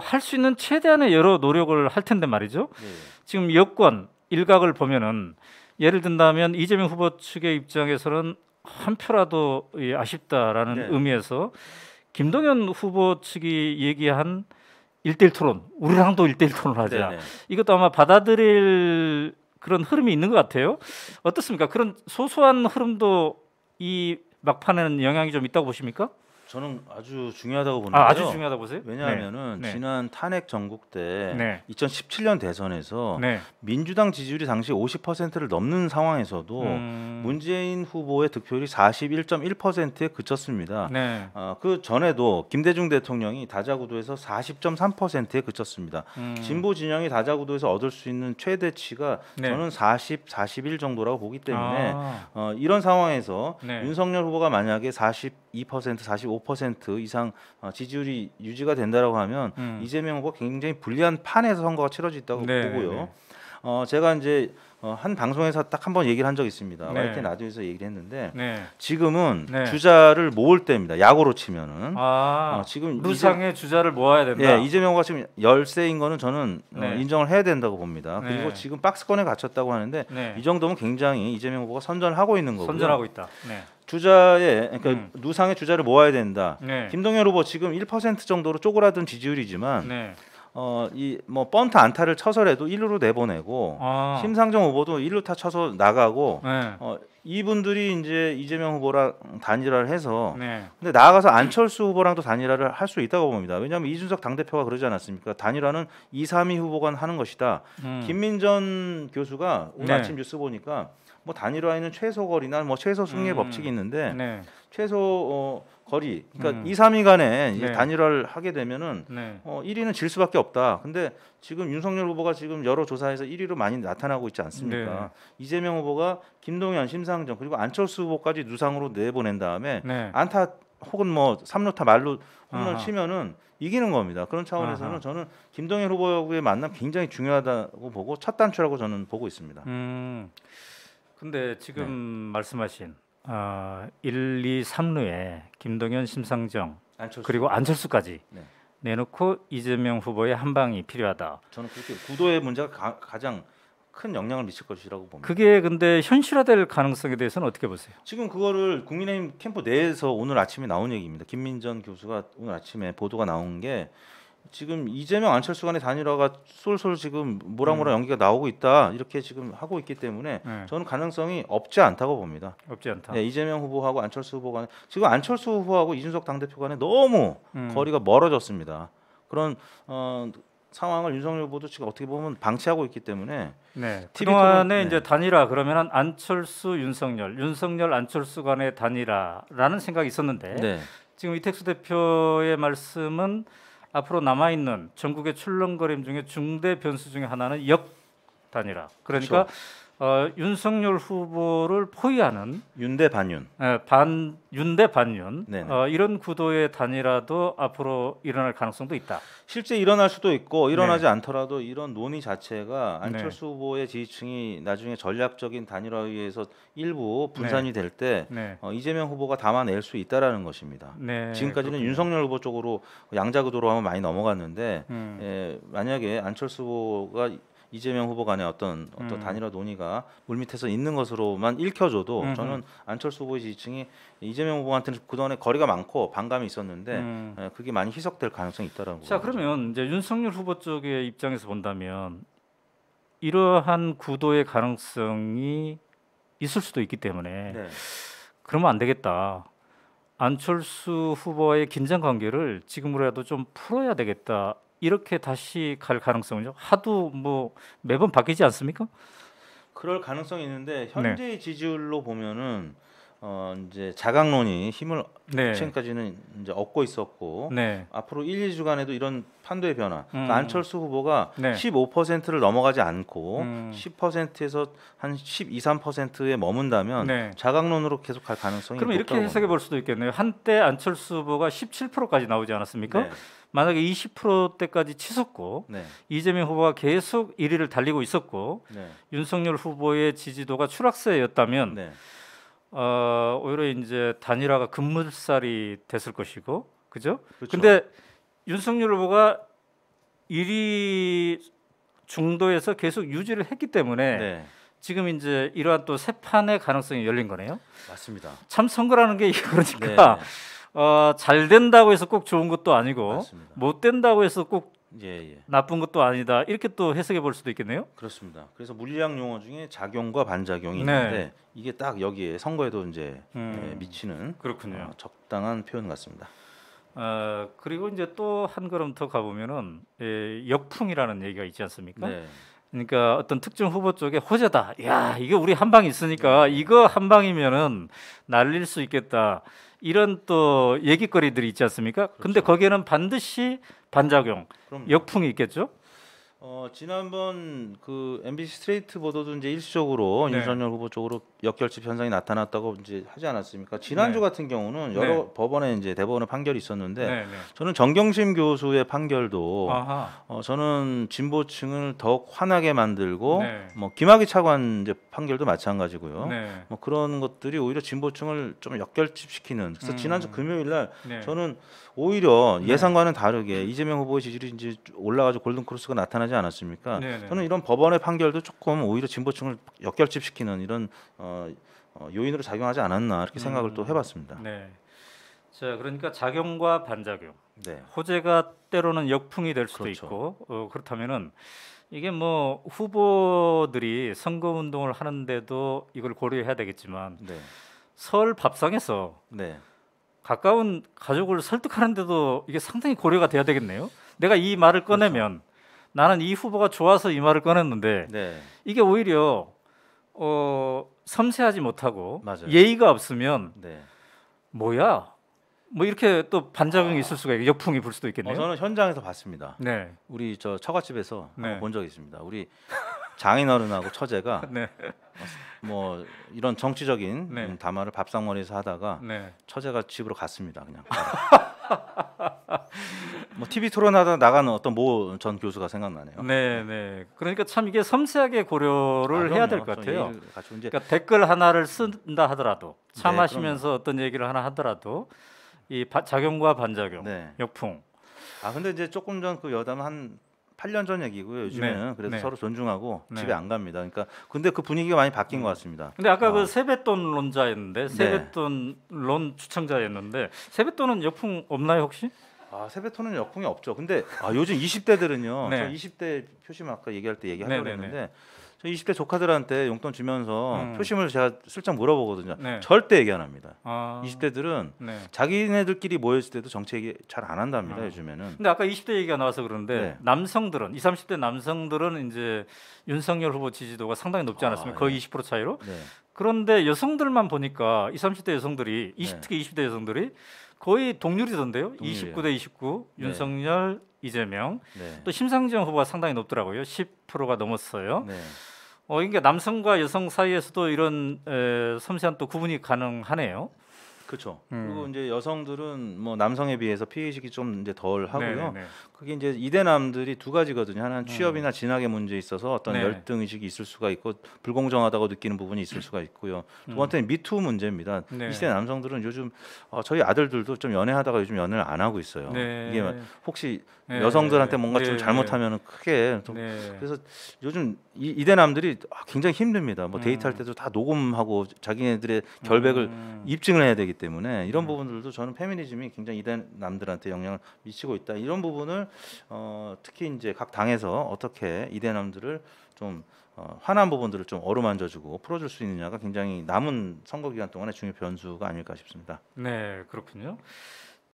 할 수 있는 최대한의 여러 노력을 할 텐데 말이죠. 네. 지금 여권 일각을 보면은 예를 든다면 이재명 후보 측의 입장에서는 한 표라도 아쉽다라는 네. 의미에서 김동연 후보 측이 얘기한 1대1 토론, 우리랑도 1대1 토론하자. 네네. 이것도 아마 받아들일 그런 흐름이 있는 것 같아요. 어떻습니까? 그런 소소한 흐름도 이 막판에는 영향이 좀 있다고 보십니까? 저는 아주 중요하다고 보는데요. 아주 중요하다고 보세요? 왜냐하면은 네. 지난 탄핵 전국 때 네. 2017년 대선에서 네. 민주당 지지율이 당시 50%를 넘는 상황에서도 문재인 후보의 득표율이 41.1%에 그쳤습니다. 네. 그 전에도 김대중 대통령이 다자구도에서 40.3%에 그쳤습니다. 진보 진영이 다자구도에서 얻을 수 있는 최대치가 네. 저는 40, 41 정도라고 보기 때문에 이런 상황에서 네. 윤석열 후보가 만약에 42%, 45% 이상 지지율이 유지가 된다라고 하면 이재명 후보가 굉장히 불리한 판에서 선거가 치러졌다고 네. 보고요. 제가 이제 한 방송에서 딱 한 번 얘기를 한 적이 있습니다. 네. YTN 라디오에서 얘기를 했는데 네. 지금은 네. 주자를 모을 때입니다. 야구로 치면은 지금 루상의 주자를 모아야 된다. 예, 이재명 후보가 지금 열세인 거는 저는 네. 인정을 해야 된다고 봅니다. 네. 그리고 지금 박스권에 갇혔다고 하는데 네. 이 정도면 굉장히 이재명 후보가 선전을 하고 있는 거고요. 선전하고 있다. 네. 주자의 그러니까 누상의 주자를 모아야 된다. 네. 김동연 후보 지금 1% 정도로 쪼그라든 지지율이지만 네. 이 뭐 번트 안타를 쳐서라도 1루로 내보내고 심상정 후보도 1루타 쳐서 나가고 네. 이분들이 이제 이재명 후보랑 단일화를 해서 네. 근데 나아가서 안철수 후보랑도 단일화를 할 수 있다고 봅니다. 왜냐하면 이준석 당대표가 그러지 않았습니까? 단일화는 2, 3위 후보가 하는 것이다. 김민전 교수가 오늘 네. 아침 뉴스 보니까 뭐 단일화에는 최소 거리나 뭐 최소 승리의 법칙이 있는데 네. 최소 거리 그러니까 2, 3위 간에 이제 네. 단일화를 하게 되면은 네. 1위는 질 수밖에 없다. 근데 지금 윤석열 후보가 지금 여러 조사에서 1위로 많이 나타나고 있지 않습니까? 네. 이재명 후보가 김동연, 심상정 그리고 안철수 후보까지 누상으로 내보낸 다음에 네. 안타 혹은 뭐 3루타 말로 홈런 아하. 치면은 이기는 겁니다. 그런 차원에서는 아하. 저는 김동연 후보의 만남 굉장히 중요하다고 보고 첫 단추라고 저는 보고 있습니다. 근데 지금 말씀하신 1, 2, 3루에 김동연, 심상정 안철수. 그리고 안철수까지 네. 내놓고 이재명 후보의 한 방이 필요하다. 저는 그렇게 구도의 문제가 가장 큰 영향을 미칠 것이라고 봅니다. 그게 근데 현실화될 가능성에 대해서는 어떻게 보세요? 지금 그거를 국민의힘 캠프 내에서 오늘 아침에 나온 얘기입니다. 김민전 교수가 오늘 아침에 보도가 나온 게 지금 이재명 안철수 간의 단일화가 솔솔 지금 모락모락 연기가 나오고 있다 이렇게 지금 하고 있기 때문에 저는 가능성이 없지 않다고 봅니다. 없지 않다. 네, 이재명 후보하고 안철수 후보 간에 지금 안철수 후보하고 이준석 당대표 간에 너무 거리가 멀어졌습니다. 그런 상황을 윤석열 후보도 지금 어떻게 보면 방치하고 있기 때문에 네. TV 그동안에 토론, 이제 단일화 그러면은 안철수, 윤석열, 안철수 간의 단일화라는 생각이 있었는데 네. 지금 이택수 대표의 말씀은 앞으로 남아 있는 전국의 출렁거림 중에 중대 변수 중에 하나는 역 단일화. 그러니까 윤석열 후보를 포위하는 윤대 반윤. 윤대 반윤 네네. 이런 구도의 단일화도 앞으로 일어날 가능성도 있다. 실제 일어날 수도 있고 일어나지 네. 않더라도 이런 논의 자체가 안철수 후보의 지지층이 나중에 전략적인 단일화에 의해서 일부 분산이 될 때 네. 이재명 후보가 담아낼 수 있다라는 것입니다. 네, 지금까지는 그렇군요. 윤석열 후보 쪽으로 양자구도로 하면 많이 넘어갔는데 만약에 안철수 후보가 이재명 후보 간의 어떤 단일화 논의가 물밑에서 있는 것으로만 읽혀져도 저는 안철수 후보의 지지층이 이재명 후보한테는 그동안에 거리가 많고 반감이 있었는데 그게 많이 희석될 가능성이 있다라는 거죠. 자, 그러면 이제 윤석열 후보 쪽의 입장에서 본다면 이러한 구도의 가능성이 있을 수도 있기 때문에 네. 그러면 안 되겠다. 안철수 후보와의 긴장 관계를 지금으로라도 좀 풀어야 되겠다. 이렇게 다시 갈 가능성은요? 하도 뭐 매번 바뀌지 않습니까? 그럴 가능성이 있는데 현재의 지지율로 보면은 이제 자강론이 힘을 지금까지는 이제 얻고 있었고 앞으로 1, 2주간에도 이런 판도의 변화. 그러니까 안철수 후보가 15%를 넘어가지 않고 10%에서 한 12, 3%에 머문다면 자강론으로 계속 갈 가능성이 그럼 높다고 이렇게 해석해 봅니다. 볼 수도 있겠네요. 한때 안철수 후보가 17%까지 나오지 않았습니까? 네. 만약에 20%대까지 치솟고 이재명 후보가 계속 1위를 달리고 있었고 윤석열 후보의 지지도가 추락세였다면 오히려 이제 단일화가 급물살이 됐을 것이고, 그죠? 그렇죠. 근데 윤석열 후보가 1위 중도에서 계속 유지를 했기 때문에 네. 지금 이제 이러한 또 새 판의 가능성이 열린 거네요. 맞습니다. 참 선거라는 게 그러니까 잘 된다고 해서 꼭 좋은 것도 아니고 맞습니다. 못 된다고 해서 꼭 예. 나쁜 것도 아니다. 이렇게 또 해석해 볼 수도 있겠네요. 그렇습니다. 그래서 물리학 용어 중에 작용과 반작용이 있는데 이게 딱 여기에 선거에도 이제 미치는 그렇군요. 적당한 표현 같습니다. 그리고 이제 또 한 걸음 더 가보면은 역풍이라는 얘기가 있지 않습니까? 네. 그러니까 어떤 특정 후보 쪽에 호재다. 야, 이거 우리 한 방 있으니까 이거 한 방이면은 날릴 수 있겠다. 이런 또 얘기거리들이 있지 않습니까? 그렇죠. 근데 거기에는 반드시 반작용, 그럼요. 역풍이 있겠죠? 지난번 그 MBC 스트레이트 보도도 이제 일시적으로 윤석열 후보 쪽으로 역결집 현상이 나타났다고 이제 하지 않았습니까? 지난주 같은 경우는 여러 법원에 이제 대법원의 판결이 있었는데 저는 정경심 교수의 판결도 저는 진보층을 더욱 화나게 만들고 뭐 김학의 차관 이제 판결도 마찬가지고요. 뭐 그런 것들이 오히려 진보층을 좀 역결집시키는. 그래서 지난주 금요일 날 저는 오히려 예상과는 다르게 이재명 후보의 지지율이 이제 올라가지고 골든 크로스가 나타나지 않았습니까? 저는 이런 법원의 판결도 조금 오히려 진보층을 역결집시키는 이런 요인으로 작용하지 않았나 이렇게 생각을 또 해봤습니다. 자, 그러니까 작용과 반작용, 호재가 때로는 역풍이 될 수도 있고 그렇다면은 이게 뭐 후보들이 선거 운동을 하는데도 이걸 고려해야 되겠지만 설 밥상에서 가까운 가족을 설득하는데도 이게 상당히 고려가 돼야 되겠네요. 내가 이 말을 꺼내면 나는 이 후보가 좋아서 이 말을 꺼냈는데 이게 오히려 섬세하지 못하고 예의가 없으면 뭐야? 뭐 이렇게 또 반작용이 있을 수가 있고 역풍이 불 수도 있겠네요. 저는 현장에서 봤습니다. 우리 저 처갓집에서 본 적이 있습니다. 우리 장인어른하고 처제가 뭐 이런 정치적인 담화를 밥상머리에서 하다가 처제가 집으로 갔습니다. 그냥. 뭐 TV 토론하다 나가는 어떤 모 전 교수가 생각나네요. 그러니까 참 이게 섬세하게 고려를 해야 될 것 같아요. 그러니까 댓글 하나를 쓴다 하더라도 참하시면서 어떤 얘기를 하나 하더라도 이 작용과 반작용, 역풍. 근데 이제 조금 전 그 여담은 한 8년 전 얘기고요. 요즘에는 그래도 서로 존중하고 집에 안 갑니다. 그러니까 근데 그 분위기가 많이 바뀐 것 같습니다. 근데 아까 그 세뱃돈론자였는데 세뱃돈론 추천자였는데 세뱃돈은 역풍 없나요 혹시? 세뱃돈은 역풍이 없죠. 근데 요즘 20대들은요. 저 20대 표심 아까 얘기할 때 얘기하려고 했는데 저 20대 조카들한테 용돈 주면서 표심을 제가 슬쩍 물어보거든요. 절대 얘기 안 합니다. 20대들은 자기네들끼리 모였을 때도 정치 얘기 잘 안 한답니다. 요즘에는. 근데 아까 20대 얘기가 나와서 그러는데 남성들은 20, 30대 남성들은 이제 윤석열 후보 지지도가 상당히 높지 않았습니까? 거의 20% 차이로. 그런데 여성들만 보니까 20, 30대 여성들이 특히 20대 여성들이 거의 동률이던데요. 29대 29 윤석열, 이재명. 또 심상정 후보가 상당히 높더라고요. 10%가 넘었어요. 그러니까 남성과 여성 사이에서도 이런 섬세한 또 구분이 가능하네요. 그렇죠. 그리고 이제 여성들은 뭐 남성에 비해서 피해의식이 좀 이제 덜 하고요. 그게 이제 이대남들이 두 가지거든요. 하나는 취업이나 진학의 문제에 있어서 어떤 열등 의식이 있을 수가 있고 불공정하다고 느끼는 부분이 있을 수가 있고요. 두 번째는 미투 문제입니다. 20대 남성들은 요즘 저희 아들들도 좀 연애하다가 요즘 연애를 안 하고 있어요. 이게 혹시 여성들한테 뭔가 좀 잘못하면 크게 좀 그래서 요즘 이대남들이 굉장히 힘듭니다. 뭐 데이트할 때도 다 녹음하고 자기네들의 결백을 입증을 해야 되기 때문에 이런 부분들도 저는 페미니즘이 굉장히 이대남들한테 영향을 미치고 있다. 이런 부분을 특히 이제 각 당에서 어떻게 이대남들을 좀 화난 부분들을 좀 어루만져주고 풀어줄 수 있느냐가 굉장히 남은 선거 기간 동안의 중요 변수가 아닐까 싶습니다. 그렇군요.